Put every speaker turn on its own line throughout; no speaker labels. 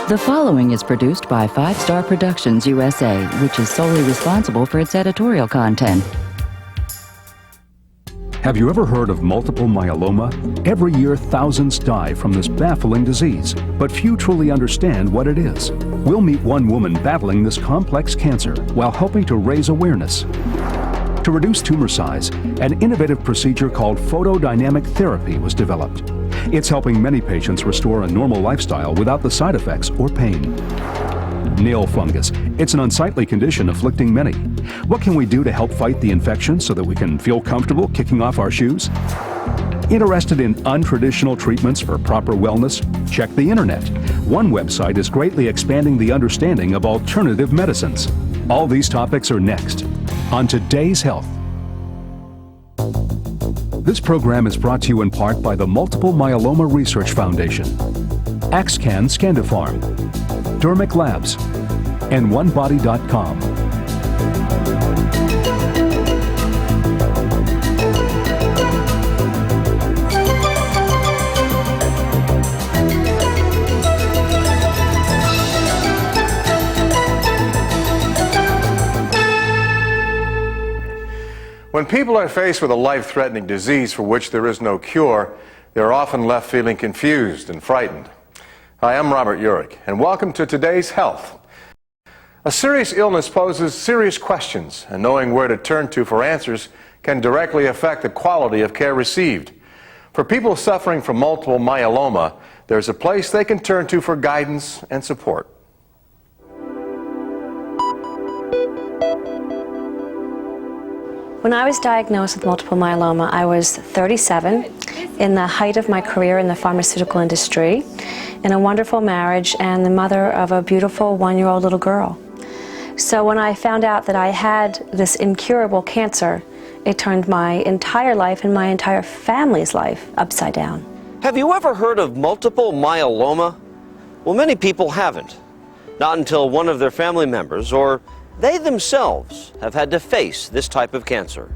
The following is produced by 5 Star Productions USA, which is solely responsible for its editorial content.
Have you ever heard of multiple myeloma? Every year, thousands die from this baffling disease, but few truly understand what it is. We'll meet one woman battling this complex cancer while helping to raise awareness. To reduce tumor size, an innovative procedure called photodynamic therapy was developed. It's helping many patients restore a normal lifestyle without the side effects or pain. Nail fungus. It's an unsightly condition afflicting many. What can we do to help fight the infection so that we can feel comfortable kicking off our shoes? Interested in untraditional treatments for proper wellness? Check the internet. One website is greatly expanding the understanding of alternative medicines. All these topics are next on Today's Health. This program is brought to you in part by the Multiple Myeloma Research Foundation, Axcan Scandifarm, Dermic Labs, and OneBody.com.
When people are faced with a life-threatening disease for which there is no cure, they're often left feeling confused and frightened. Hi, I'm Robert Urich, and welcome to Today's Health. A serious illness poses serious questions, and knowing where to turn to for answers can directly affect the quality of care received. For people suffering from multiple myeloma, there's a place they can turn to for guidance and support.
When I was diagnosed with multiple myeloma, I was 37, in the height of my career in the pharmaceutical industry, in a wonderful marriage, and the mother of a beautiful 1-year-old little girl. So when I found out that I had this incurable cancer, it turned my entire life and my entire family's life upside down.
Have you ever heard of multiple myeloma? Well, many people haven't. Not until one of their family members or they themselves have had to face this type of cancer.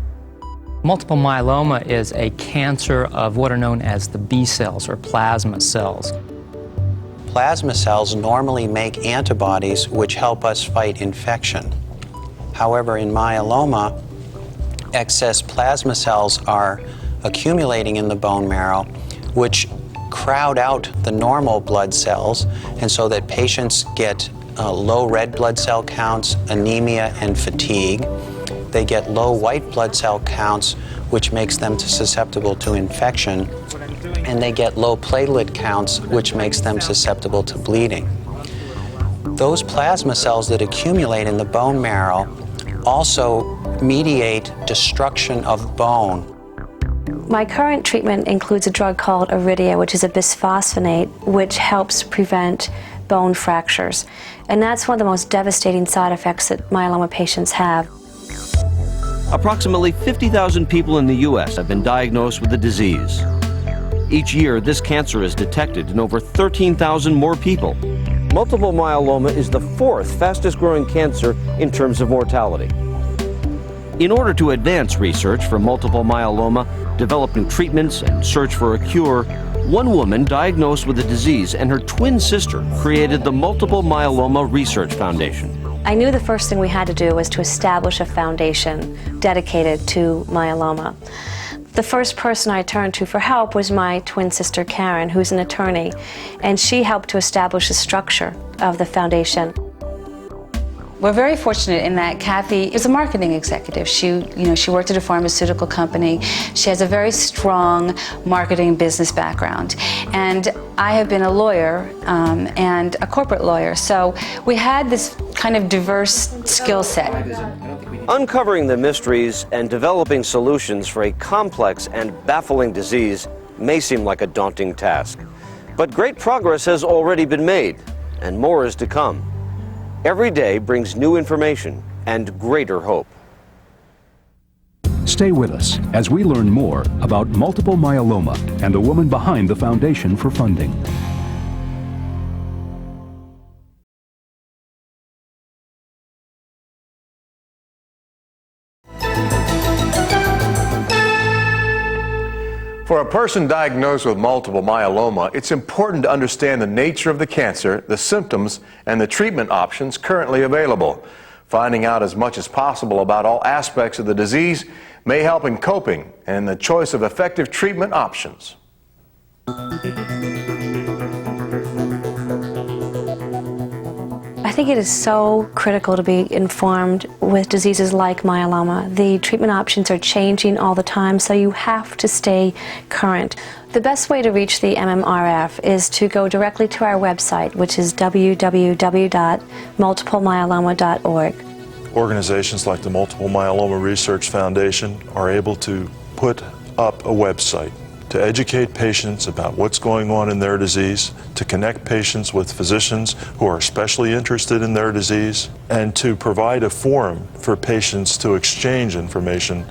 Multiple myeloma is a cancer of what are known as the B cells or plasma cells.
Plasma cells normally make antibodies which help us fight infection. However, in myeloma, excess plasma cells are accumulating in the bone marrow, which crowd out the normal blood cells, and so that patients get low red blood cell counts, anemia, and fatigue. They get low white blood cell counts, which makes them susceptible to infection, and they get low platelet counts, which makes them susceptible to bleeding. Those plasma cells that accumulate in the bone marrow also mediate destruction of bone.
My current treatment includes a drug called Iridia, which is a bisphosphonate, which helps prevent bone fractures. And that's one of the most devastating side effects that myeloma patients have.
Approximately 50,000 people in the U.S. have been diagnosed with the disease. Each year, this cancer is detected in over 13,000 more people. Multiple myeloma is the 4th fastest growing cancer in terms of mortality. In order to advance research for multiple myeloma, developing treatments and search for a cure, one woman diagnosed with the disease and her twin sister created the Multiple Myeloma Research Foundation.
I knew the first thing we had to do was to establish a foundation dedicated to myeloma. The first person I turned to for help was my twin sister Karen, who's an attorney, and she helped to establish the structure of the foundation.
We're very fortunate in that Kathy is a marketing executive. She worked at a pharmaceutical company. She has a very strong marketing business background. And I have been a lawyer and a corporate lawyer. So we had this kind of diverse skill set.
Uncovering the mysteries and developing solutions for a complex and baffling disease may seem like a daunting task. But great progress has already been made, and more is to come. Every day brings new information and greater hope.
Stay with us as we learn more about multiple myeloma and the woman behind the foundation for funding.
For a person diagnosed with multiple myeloma, it's important to understand the nature of the cancer, the symptoms, and the treatment options currently available. Finding out as much as possible about all aspects of the disease may help in coping and the choice of effective treatment options.
I think it is so critical to be informed with diseases like myeloma. The treatment options are changing all the time, so you have to stay current. The best way to reach the MMRF is to go directly to our website, which is www.multiplemyeloma.org.
Organizations like the Multiple Myeloma Research Foundation are able to put up a website to educate patients about what's going on in their disease, to connect patients with physicians who are especially interested in their disease, and to provide a forum for patients to exchange information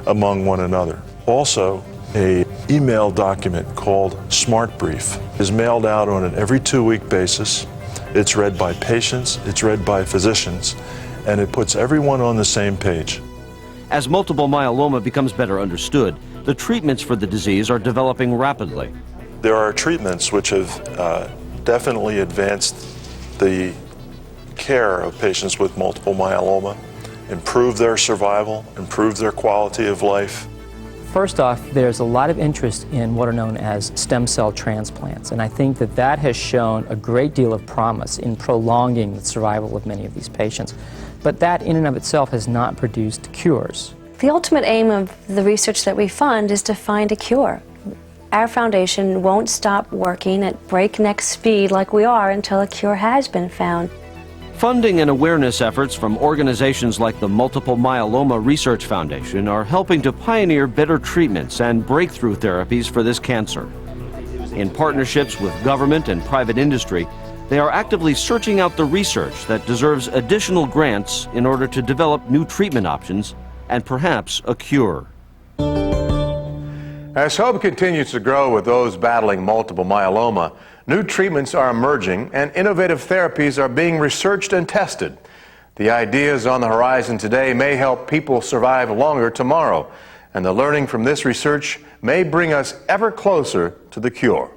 among one another. Also, an email document called Smart Brief is mailed out on an every 2-week basis. It's read by patients, it's read by physicians, and it puts everyone on the same page.
As multiple myeloma becomes better understood, the treatments for the disease are developing rapidly.
There are treatments which have definitely advanced the care of patients with multiple myeloma, improved their survival, improved their quality of life.
First off, there's a lot of interest in what are known as stem cell transplants, and I think that that has shown a great deal of promise in prolonging the survival of many of these patients. But that in and of itself has not produced cures.
The ultimate aim of the research that we fund is to find a cure. Our foundation won't stop working at breakneck speed like we are until a cure has been found.
Funding and awareness efforts from organizations like the Multiple Myeloma Research Foundation are helping to pioneer better treatments and breakthrough therapies for this cancer. In partnerships with government and private industry, they are actively searching out the research that deserves additional grants in order to develop new treatment options and perhaps a cure.
As hope continues to grow with those battling multiple myeloma, new treatments are emerging and innovative therapies are being researched and tested. The ideas on the horizon today may help people survive longer tomorrow, and the learning from this research may bring us ever closer to the cure.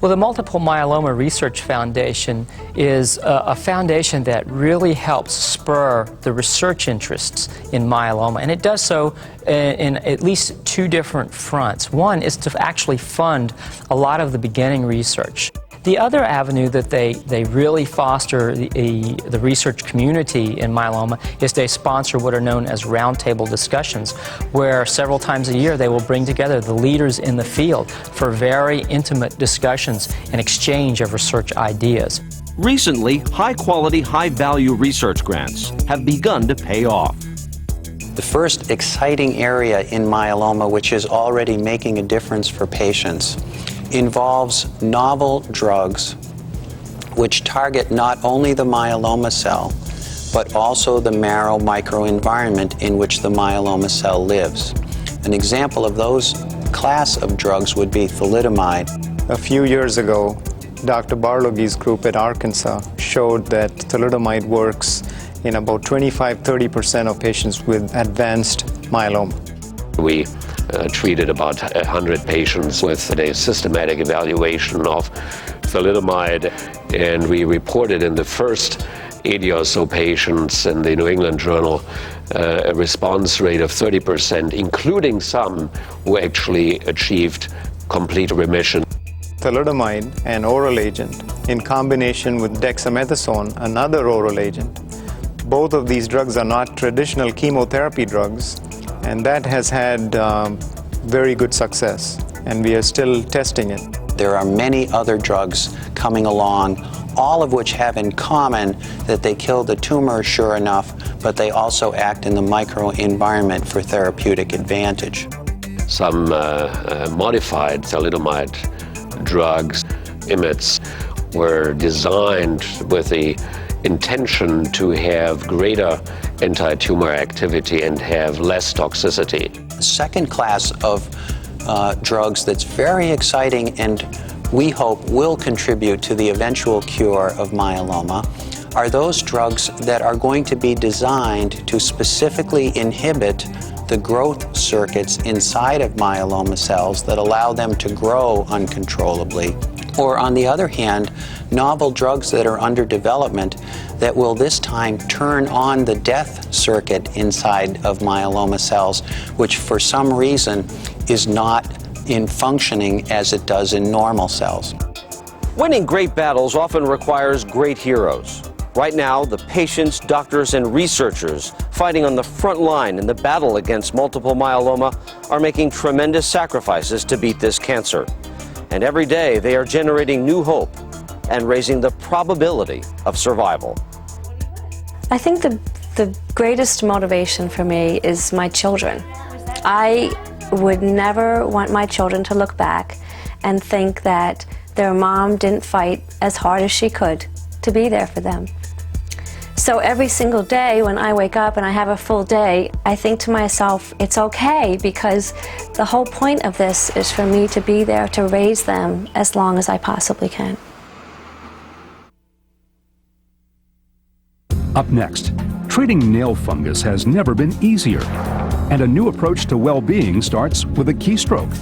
Well, the Multiple Myeloma Research Foundation is a foundation that really helps spur the research interests in myeloma, and it does so in at least 2 different fronts. One is to actually fund a lot of the beginning research. The other avenue that they really foster the research community in myeloma is they sponsor what are known as roundtable discussions, where several times a year they will bring together the leaders in the field for very intimate discussions and exchange of research ideas.
Recently, high-quality, high-value research grants have begun to pay off.
The first exciting area in myeloma, which is already making a difference for patients, involves novel drugs which target not only the myeloma cell, but also the marrow microenvironment in which the myeloma cell lives. An example of those class of drugs would be thalidomide.
A few years ago, Dr. Barloghi's group at Arkansas showed that thalidomide works in about 25–30% of patients with advanced myeloma.
We treated about 100 patients with a systematic evaluation of thalidomide, and we reported in the first 80 or so patients in the New England Journal a response rate of 30%, including some who actually achieved complete remission.
Thalidomide, an oral agent, in combination with dexamethasone, another oral agent. Both of these drugs are not traditional chemotherapy drugs, and that has had very good success, and we are still testing it.
There are many other drugs coming along, all of which have in common that they kill the tumor, sure enough, but they also act in the microenvironment for therapeutic advantage.
Some modified thalidomide drugs, IMiDs, were designed with the intention to have greater anti-tumor activity and have less toxicity.
The second class of drugs that's very exciting and we hope will contribute to the eventual cure of myeloma are those drugs that are going to be designed to specifically inhibit the growth circuits inside of myeloma cells that allow them to grow uncontrollably. Or on the other hand, novel drugs that are under development that will this time turn on the death circuit inside of myeloma cells, which for some reason is not in functioning as it does in normal cells.
Winning great battles often requires great heroes. Right now, the patients, doctors, and researchers fighting on the front line in the battle against multiple myeloma are making tremendous sacrifices to beat this cancer. And every day, they are generating new hope and raising the probability of survival.
I think the greatest motivation for me is my children. I would never want my children to look back and think that their mom didn't fight as hard as she could to be there for them. So every single day when I wake up and I have a full day, I think to myself, it's okay, because the whole point of this is for me to be there to raise them as long as I possibly can.
Up next, treating nail fungus has never been easier, and a new approach to well-being starts with a keystroke.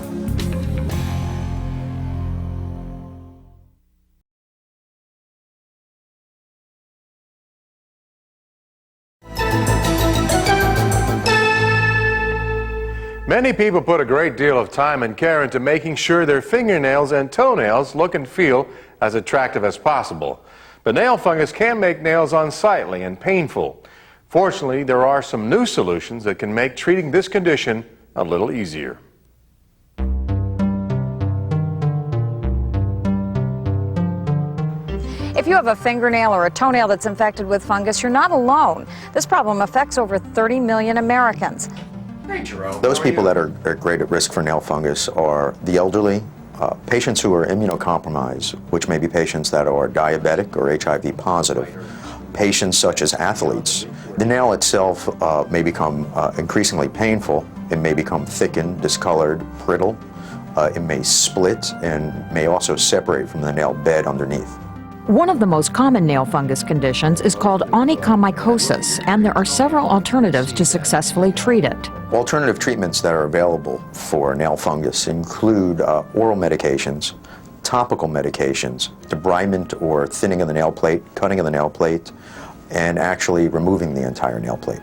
Many people put a great deal of time and care into making sure their fingernails and toenails look and feel as attractive as possible. But nail fungus can make nails unsightly and painful. Fortunately, there are some new solutions that can make treating this condition a little easier.
If you have a fingernail or a toenail that's infected with fungus, you're not alone. This problem affects over 30 million Americans.
Those people that are great at risk for nail fungus are the elderly, patients who are immunocompromised, which may be patients that are diabetic or HIV positive, patients such as athletes. The nail itself may become increasingly painful. It may become thickened, discolored, brittle. It may split and may also separate from the nail bed underneath.
One of the most common nail fungus conditions is called onychomycosis, and there are several alternatives to successfully treat it.
Alternative treatments that are available for nail fungus include oral medications, topical medications, debridement or thinning of the nail plate, cutting of the nail plate, and actually removing the entire nail plate.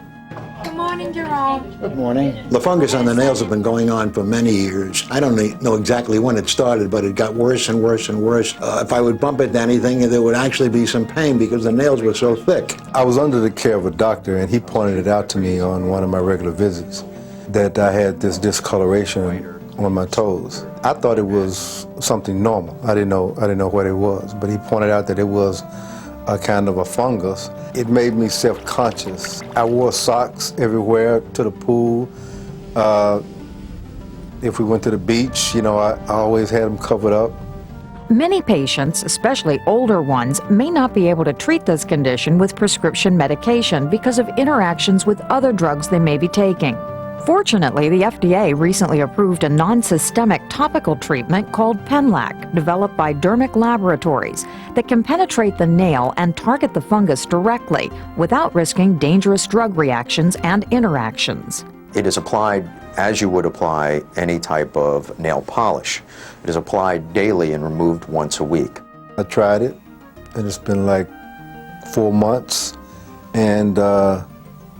Good morning, Jerome.
Good morning. The fungus on the nails have been going on for many years. I don't know exactly when it started, but it got worse and worse and worse. If I would bump into anything, there would actually be some pain because the nails were so thick.
I was under the care of a doctor, and he pointed it out to me on one of my regular visits, that I had this discoloration on my toes. I thought it was something normal. I didn't know what it was, but he pointed out that it was a kind of a fungus. It made me self-conscious. I wore socks everywhere, to the pool. If we went to the beach, I always had them covered up.
Many patients, especially older ones, may not be able to treat this condition with prescription medication because of interactions with other drugs they may be taking. Fortunately, the FDA recently approved a non-systemic topical treatment called Penlac, developed by Dermic Laboratories, that can penetrate the nail and target the fungus directly without risking dangerous drug reactions and interactions.
It is applied as you would apply any type of nail polish. It is applied daily and removed once a week.
I tried it, and it's been like 4 months, and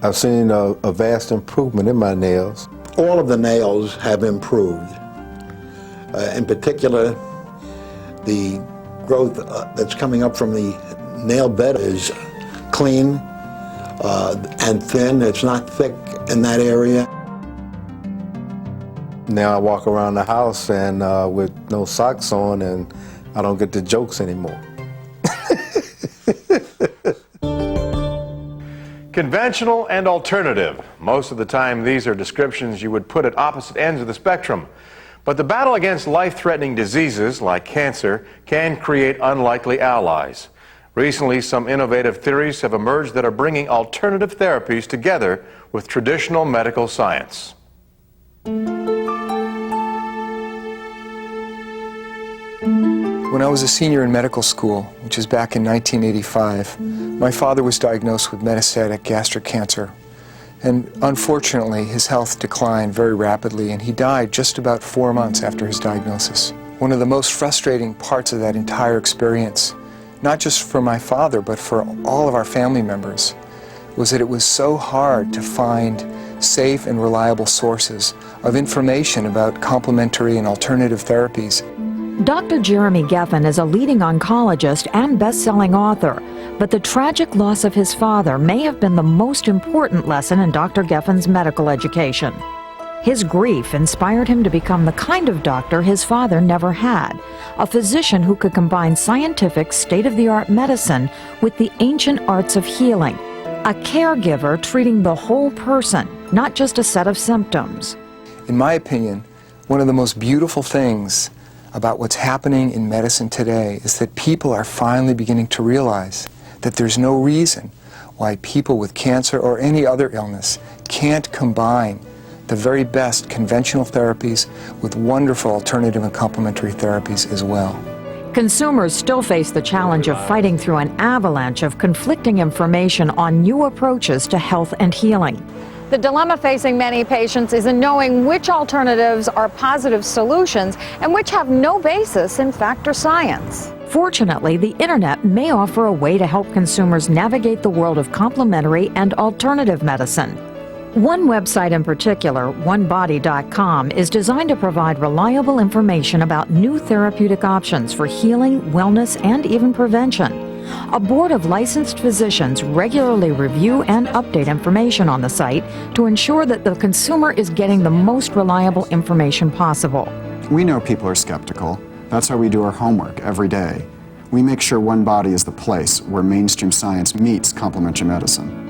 I've seen a vast improvement in my nails.
All of the nails have improved. In particular, the growth that's coming up from the nail bed is clean and thin. It's not thick in that area.
Now I walk around the house and with no socks on, and I don't get the jokes anymore.
Conventional and alternative. Most of the time, these are descriptions you would put at opposite ends of the spectrum. But the battle against life-threatening diseases like cancer can create unlikely allies. Recently, some innovative theories have emerged that are bringing alternative therapies together with traditional medical science.
When I was a senior in medical school, which is back in 1985, my father was diagnosed with metastatic gastric cancer. And unfortunately, his health declined very rapidly, and he died just about 4 months after his diagnosis. One of the most frustrating parts of that entire experience, not just for my father, but for all of our family members, was that it was so hard to find safe and reliable sources of information about complementary and alternative therapies.
Dr. Jeremy Geffen is a leading oncologist and best-selling author, but the tragic loss of his father may have been the most important lesson in Dr. Geffen's medical education. His grief inspired him to become the kind of doctor his father never had, a physician who could combine scientific, state-of-the-art medicine with the ancient arts of healing, a caregiver treating the whole person, not just a set of symptoms.
In my opinion, one of the most beautiful things about what's happening in medicine today is that people are finally beginning to realize that there's no reason why people with cancer or any other illness can't combine the very best conventional therapies with wonderful alternative and complementary therapies as well.
Consumers still face the challenge of fighting through an avalanche of conflicting information on new approaches to health and healing.
The dilemma facing many patients is in knowing which alternatives are positive solutions and which have no basis in fact or science.
Fortunately, the internet may offer a way to help consumers navigate the world of complementary and alternative medicine. One website in particular, onebody.com, is designed to provide reliable information about new therapeutic options for healing, wellness, and even prevention. A board of licensed physicians regularly review and update information on the site to ensure that the consumer is getting the most reliable information possible.
We know people are skeptical. That's why we do our homework every day. We make sure One Body is the place where mainstream science meets complementary medicine.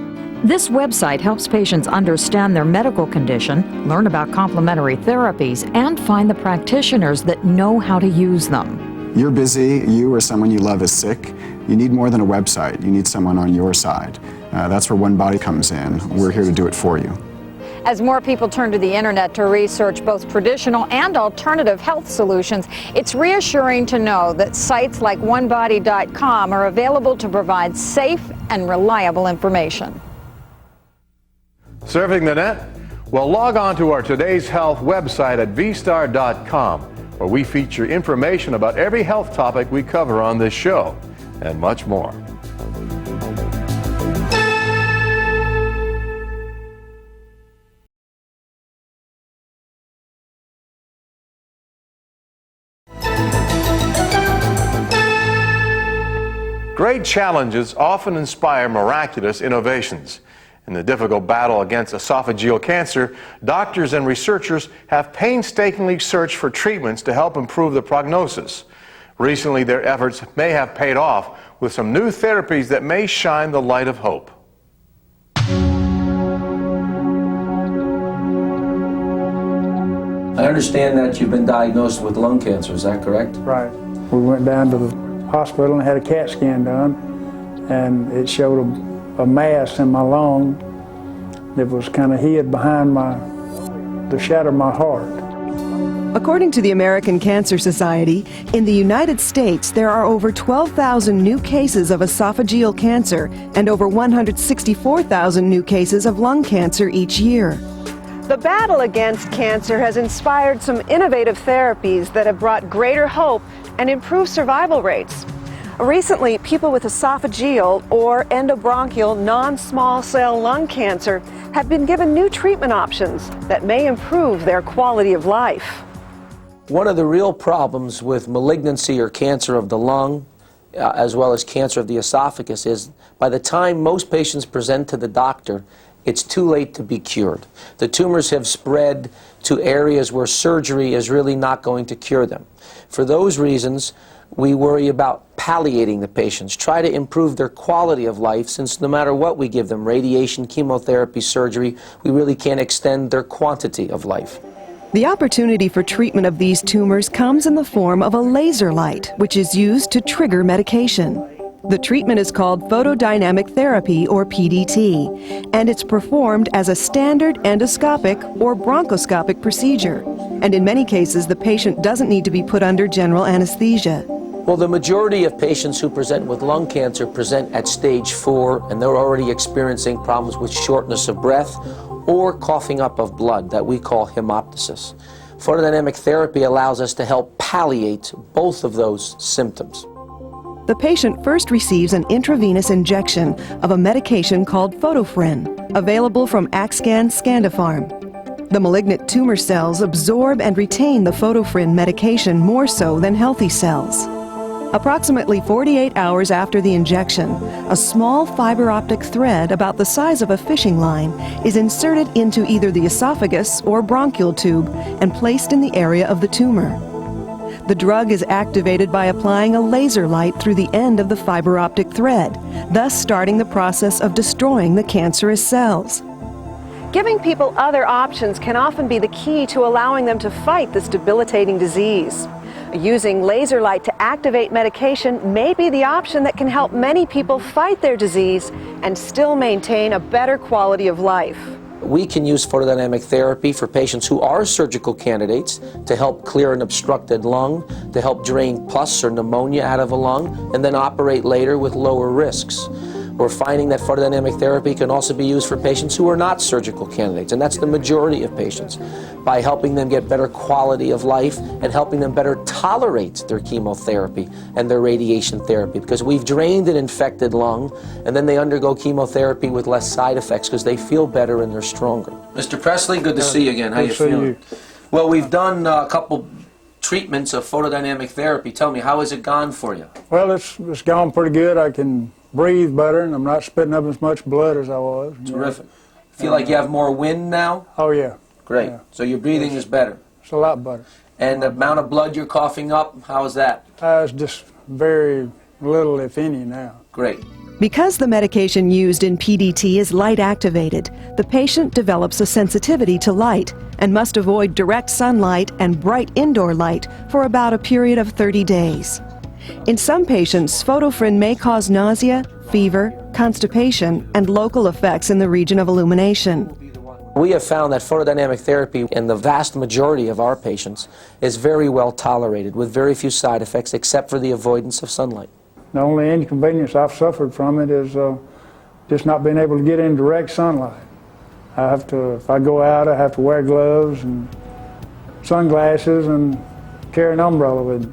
This website helps patients understand their medical condition, learn about complementary therapies, and find the practitioners that know how to use them.
You're busy, you or someone you love is sick. You need more than a website. You need someone on your side. That's where One Body comes in. We're here to do it for you.
As more people turn to the internet to research both traditional and alternative health solutions, it's reassuring to know that sites like onebody.com are available to provide safe and reliable information.
Surfing the net? Well, log on to our Today's Health website at vstar.com, where we feature information about every health topic we cover on this show, and much more. Great challenges often inspire miraculous innovations. In the difficult battle against esophageal cancer, doctors and researchers have painstakingly searched for treatments to help improve the prognosis. Recently, their efforts may have paid off with some new therapies that may shine the light of hope.
I understand that you've been diagnosed with lung cancer, is that correct?
Right. We went down to the hospital and had a CAT scan done, and it showed a mass in my lung that was kind of hid behind the shadow of my heart.
According to the American Cancer Society, in the United States there are over 12,000 new cases of esophageal cancer and over 164,000 new cases of lung cancer each year.
The battle against cancer has inspired some innovative therapies that have brought greater hope and improved survival rates. Recently, people with esophageal or endobronchial non-small cell lung cancer have been given new treatment options that may improve their quality of life.
One of the real problems with malignancy or cancer of the lung, as well as cancer of the esophagus, is by the time most patients present to the doctor, it's too late to be cured. The tumors have spread to areas where surgery is really not going to cure them. For those reasons, we worry about palliating the patients, try to improve their quality of life, since no matter what we give them, radiation, chemotherapy, surgery, we really can't extend their quantity of life.
The opportunity for treatment of these tumors comes in the form of a laser light, which is used to trigger medication. The treatment is called photodynamic therapy, or PDT, and it's performed as a standard endoscopic or bronchoscopic procedure. And in many cases, the patient doesn't need to be put under general anesthesia.
Well, the majority of patients who present with lung cancer present at stage 4, and they're already experiencing problems with shortness of breath or coughing up of blood that we call hemoptysis. Photodynamic therapy allows us to help palliate both of those symptoms.
The patient first receives an intravenous injection of a medication called Photofrin, available from Axcan Scandifarm. The malignant tumor cells absorb and retain the Photofrin medication more so than healthy cells. Approximately 48 hours after the injection, a small fiber optic thread about the size of a fishing line is inserted into either the esophagus or bronchial tube and placed in the area of the tumor. The drug is activated by applying a laser light through the end of the fiber optic thread, thus starting the process of destroying the cancerous cells.
Giving people other options can often be the key to allowing them to fight this debilitating disease. Using laser light to activate medication may be the option that can help many people fight their disease and still maintain a better quality of life.
We can use photodynamic therapy for patients who are surgical candidates to help clear an obstructed lung, to help drain pus or pneumonia out of a lung, and then operate later with lower risks. We're finding that photodynamic therapy can also be used for patients who are not surgical candidates, and that's the majority of patients, by helping them get better quality of life and helping them better tolerate their chemotherapy and their radiation therapy, because we've drained an infected lung and then they undergo chemotherapy with less side effects because they feel better and they're stronger. Mr. Presley, good to see you again. How you feeling? Well, we've done a couple treatments of photodynamic therapy. Tell me, how has it gone for you?
Well, it's gone pretty good. I can breathe better, and I'm not spitting up as much blood as I was.
Terrific. Feel like you have more wind now?
Oh, yeah.
Great.
Yeah.
So your breathing is better?
It's a lot better.
And the amount of blood you're coughing up, how is that?
It's just very little, if any, now.
Great.
Because the medication used in PDT is light activated, the patient develops a sensitivity to light and must avoid direct sunlight and bright indoor light for about a period of 30 days. In some patients, Photofrin may cause nausea, fever, constipation, and local effects in the region of illumination.
We have found that photodynamic therapy in the vast majority of our patients is very well tolerated with very few side effects except for the avoidance of sunlight.
The only inconvenience I've suffered from it is just not being able to get in direct sunlight. If I go out, I have to wear gloves and sunglasses and carry an umbrella with me.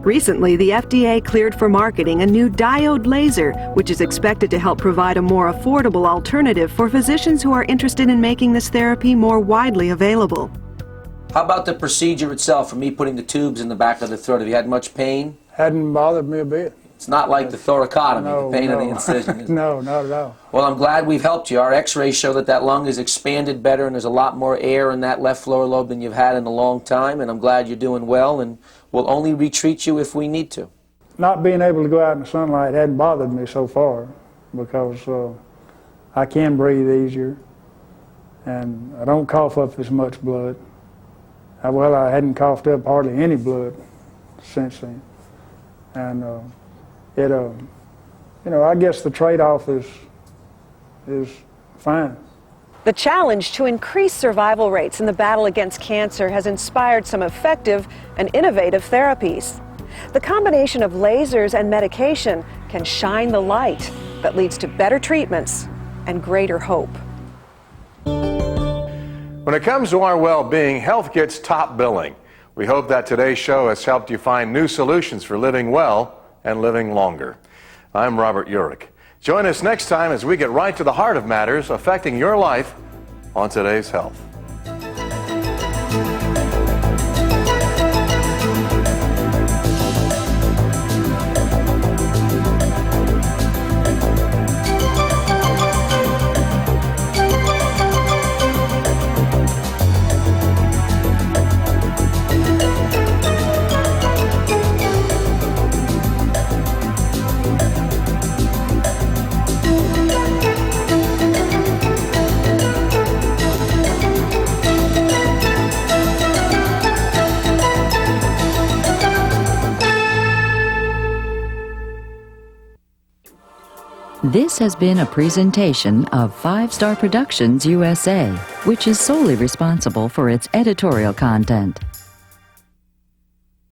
Recently, the FDA cleared for marketing a new diode laser, which is expected to help provide a more affordable alternative for physicians who are interested in making this therapy more widely available.
How about the procedure itself, for me putting the tubes in the back of the throat? Have you had much pain?
Hadn't bothered me a bit.
It's not like the thoracotomy, the pain of the incision.
No, not at all.
Well, I'm glad we've helped you. Our x-rays show that that lung is expanded better and there's a lot more air in that left lower lobe than you've had in a long time, and I'm glad you're doing well, and we'll only retreat you if we need to.
Not being able to go out in the sunlight hadn't bothered me so far because I can breathe easier and I don't cough up as much blood. I hadn't coughed up hardly any blood since then. And I guess the trade-off is fine.
The challenge to increase survival rates in the battle against cancer has inspired some effective and innovative therapies. The combination of lasers and medication can shine the light that leads to better treatments and greater hope.
When it comes to our well-being, health gets top billing. We hope that today's show has helped you find new solutions for living well and living longer. I'm Robert Urich. Join us next time as we get right to the heart of matters affecting your life on Today's Health.
This has been a presentation of 5 Star Productions USA, which is solely responsible for its editorial content.